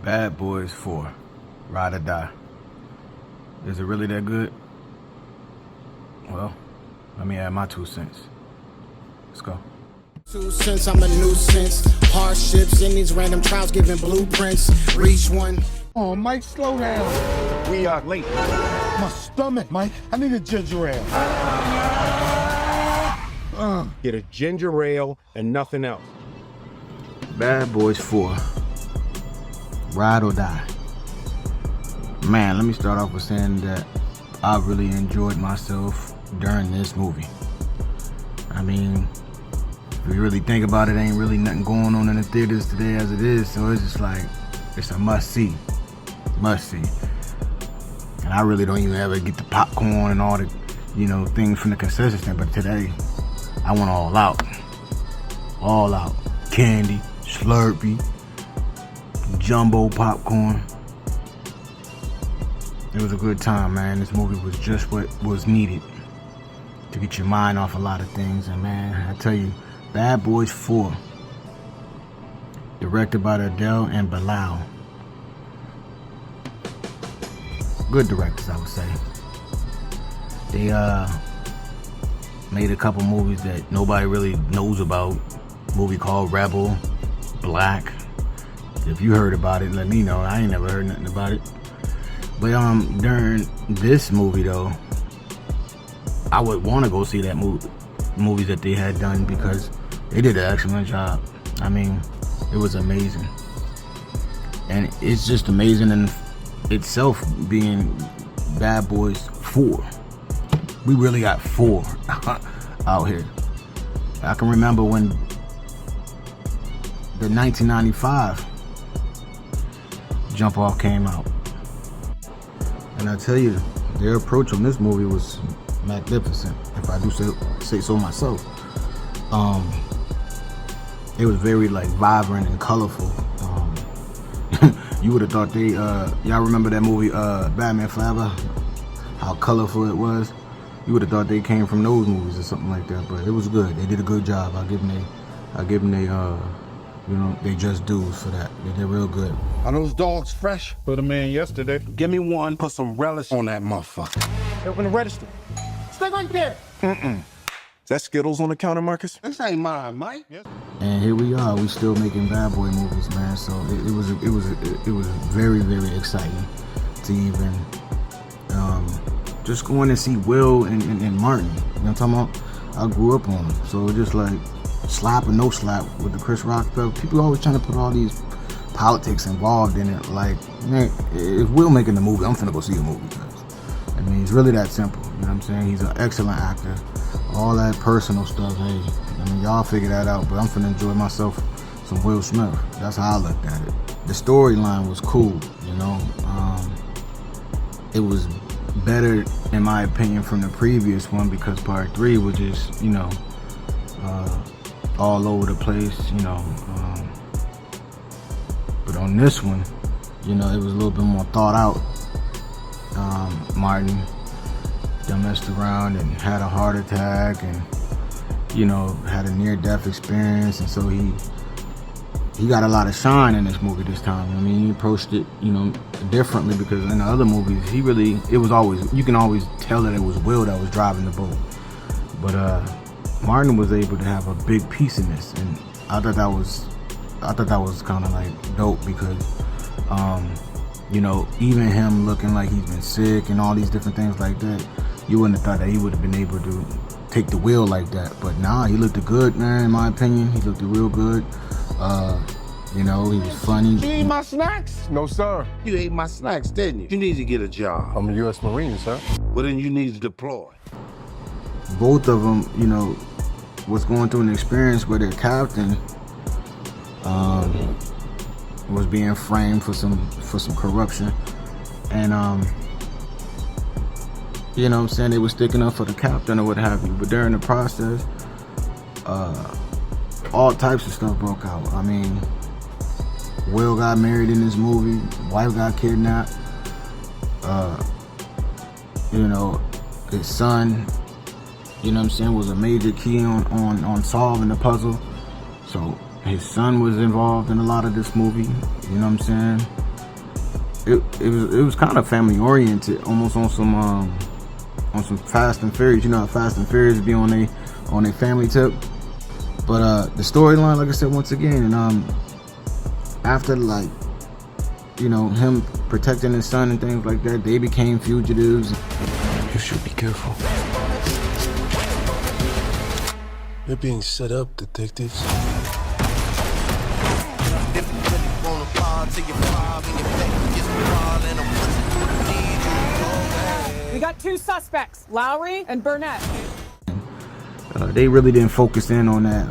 Bad Boys 4, Ride or Die. Is it really that good? Well, let me add my 2 cents. Let's go. 2 cents, I'm a nuisance. Hardships in these random trials giving blueprints. Reach one. Oh, Mike, slow down. We are late. My stomach, Mike. I need a ginger ale. Get a ginger ale and nothing else. Bad Boys 4, Ride or Die. Man, let me start off with saying that I really enjoyed myself during this movie. I mean, if you really think about it, ain't really nothing going on in the theaters today as it is, so it's just like, it's a must-see. Must-see. And I really don't even ever get the popcorn and all the, things from the concession stand, but today, I went all out. All out. Candy, Slurpee, jumbo popcorn. It was a good time, man. This movie was just what was needed to get your mind off a lot of things. And man, I tell you, Bad Boys 4, directed by Adele and Bilal. Good directors, I would say. They made a couple movies that nobody really knows about. A movie called Rebel, Black. If you heard about it, let me know. I ain't never heard nothing about it. But during this movie though, I would want to go see that movies that they had done because they did an excellent job. I mean, it was amazing. And it's just amazing in itself being Bad Boys 4. We really got 4 out here. I can remember when the 1995 Jump Off came out. And I tell you, their approach on this movie was magnificent, if I do say so myself. It was very vibrant and colorful. You would have thought they, y'all remember that movie, Batman Forever? How colorful it was? You would have thought they came from those movies or something like that, but it was good. They did a good job. I give them they just dues for that. They did real good. Are those dogs fresh? Put them in yesterday. Give me one. Put some relish on that motherfucker. Open the register. Stay right there. Is that Skittles on the counter, Marcus? This ain't mine, Mike. Yes. And here we are. We still making Bad Boy movies, man. So it was very, very exciting to even just going and see Will and Martin. You know what I'm talking about? I grew up on them, so just like slap or no slap with the Chris Rock stuff. People always trying to put all these politics involved in it. Like, man, if Will making the movie, I'm finna go see the movie. I mean, it's really that simple. You know what I'm saying? He's an excellent actor. All that personal stuff, hey, I mean, y'all figure that out, but I'm finna enjoy myself some Will Smith. That's how I looked at it. The storyline was cool, it was better, in my opinion, from the previous one because part 3 was just, all over the place, but on this one, it was a little bit more thought out. Martin done messed around and had a heart attack and, had a near-death experience, and so he got a lot of shine in this movie this time. I mean, he approached it, differently because in the other movies, you can always tell that it was Will that was driving the boat. But Martin was able to have a big piece in this, and I thought that was kind of dope because, even him looking like he's been sick and all these different things like that, you wouldn't have thought that he would have been able to take the wheel like that. But nah, he looked good, man. In my opinion, he looked real good. He was funny. You eat my snacks? No, sir. You ate my snacks, didn't you? You need to get a job. I'm a U.S. Marine, sir. Well, then you need to deploy. Both of them, was going through an experience where their captain was being framed for some corruption, and they were sticking up for the captain or what have you. But during the process, all types of stuff broke out. I mean, Will got married in this movie, wife got kidnapped, his son, was a major key on solving the puzzle. So his son was involved in a lot of this movie, it was kind of family oriented, almost on some Fast and Furious. You know how Fast and Furious be on a family tip. But the storyline, like I said, once again, after like, you know, him protecting his son and things like that, they became fugitives. You should be careful. You're being set up, detectives. We got 2 suspects, Lowry and Burnett. They really didn't focus in on that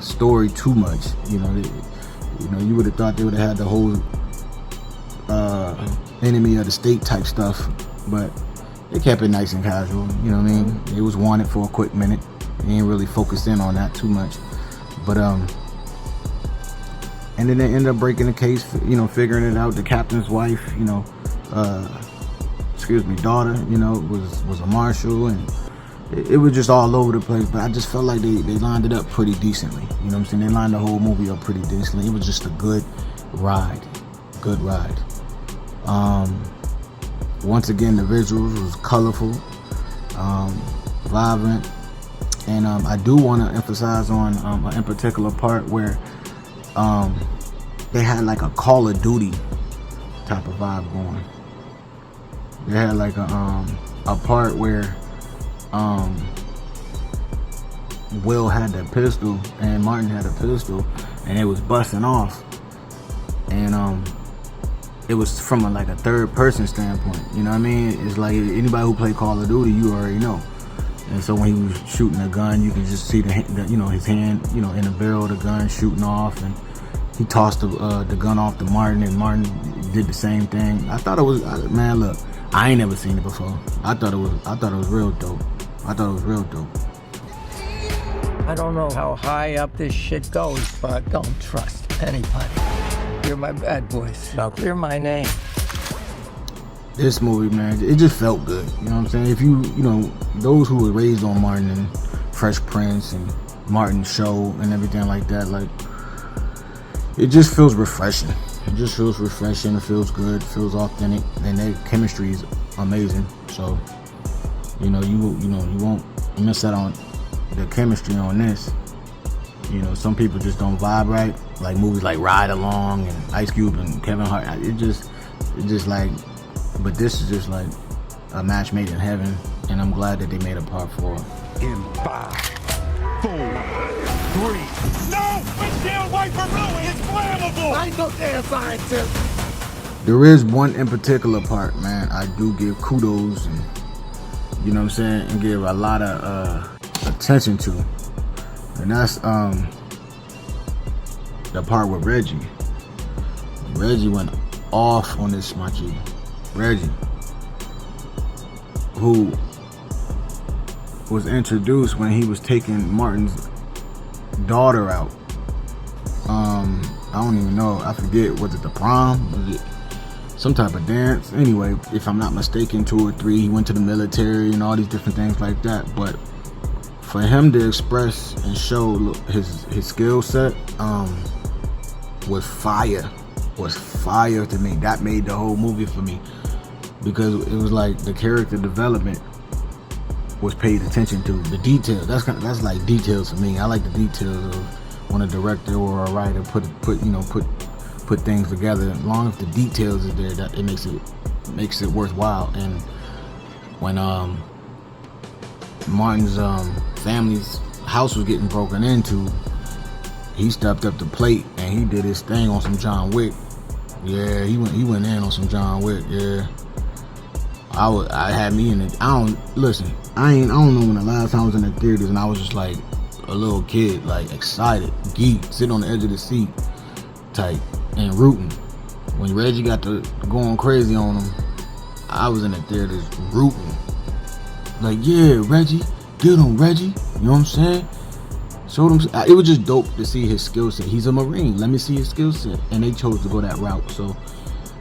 story too much. You know, you would have thought they would have had the whole enemy of the state type stuff, but they kept it nice and casual. You know what I mean? It was wanted for a quick minute. They didn't really focus in on that too much, but and then they ended up breaking the case. You know, figuring it out. The captain's wife, you know, daughter, you know, was a marshal, and it was just all over the place. But I just felt like they lined it up pretty decently. You know what I'm saying? They lined the whole movie up pretty decently. It was just a good ride. Once again, the visuals was colorful, vibrant, and I do want to emphasize on in particular part where they had like a Call of Duty type of vibe going. They had like a part where Will had the pistol and Martin had a pistol, and it was busting off, and it was from a third person standpoint. You know what I mean? It's like anybody who played Call of Duty, you already know. And so when he was shooting a gun, you can just see his hand, you know, in the barrel of the gun shooting off, and he tossed the gun off to Martin, and Martin did the same thing. I thought it was, man, look, I ain't never seen it before. I thought it was real dope. I don't know how high up this shit goes, but don't trust anybody. You're my bad boys. Now clear my name. This movie, man, it just felt good. You know what I'm saying? If you know, those who were raised on Martin and Fresh Prince and Martin's show and everything like that, like, it just feels refreshing. It feels good, feels authentic, and their chemistry is amazing. So, you know, you won't miss out on the chemistry on this. You know, some people just don't vibe right, like movies like Ride Along and Ice Cube and Kevin Hart. It just like, but this is just like a match made in heaven, and I'm glad that they made a part 4. In 5, 4, 3. No! Windshield wiper fluid is flammable! I ain't no damn scientist. There is one in particular part, man, I do give kudos and, you know what I'm saying, and give a lot of attention to. And that's the part with Reggie. Reggie went off on this smudgy. Reggie, who was introduced when he was taking Martin's daughter out. I don't even know. I forget. Was it the prom? Was it some type of dance? Anyway, if I'm not mistaken, 2 or 3. He went to the military and all these different things like that. But for him to express and show his skill set was fire. Was fire to me. That made the whole movie for me, because it was like the character development was paid attention to. The details. That's like details for me. I like the details of when a director or a writer put things together. As long as the details is there, that it makes it worthwhile. And when Martin's family's house was getting broken into, he stepped up the plate and he did his thing on some John Wick. Yeah, he went in on some John Wick. Yeah, I had me in it. I don't know when the last time I was in the theaters and I was just like a little kid, like excited, geek, sitting on the edge of the seat, type, and rooting. When Reggie got to going crazy on him, I was in the theaters rooting. Like, yeah, Reggie, get him, Reggie. You know what I'm saying? Showed him. It was just dope to see his skill set. He's a Marine. Let me see his skill set. And they chose to go that route. So,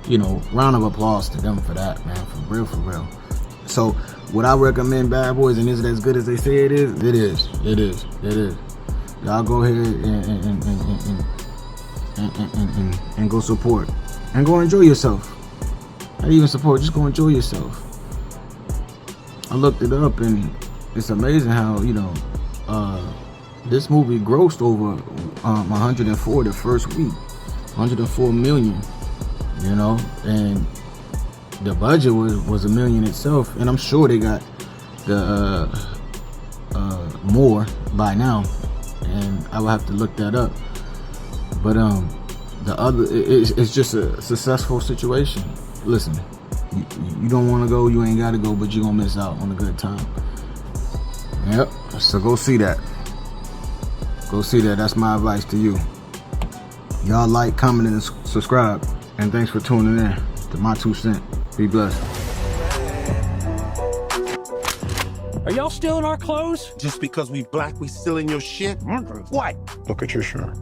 you know, round of applause to them for that, man. For real. So, would I recommend Bad Boys, and is it as good as they say it is? It is. Y'all go ahead and go support and go enjoy yourself. How do you even support? Just go enjoy yourself. I looked it up and it's amazing how, you know, this movie grossed over 104 the first week. 104 million, you know, and the budget was $1 million itself, and I'm sure they got the more by now, and I will have to look that up. But the other, it's just a successful situation. Listen, you don't want to go, you ain't got to go, but you're gonna miss out on a good time. Yep. So go see that. Go see that. That's my advice to you. Y'all like, comment, and subscribe. And thanks for tuning in to my 2 cents. Be blessed. Are y'all still in our clothes? Just because we black, we still in your shit? What? Look at your shirt.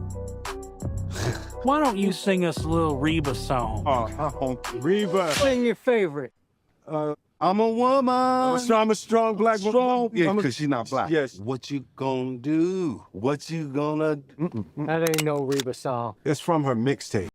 Why don't you sing us a little Reba song? Reba. Sing your favorite. I'm a woman. I'm a strong black woman. Yeah, because she's not black. Yes. What you gonna do? What you gonna... That ain't no Reba song. It's from her mixtape.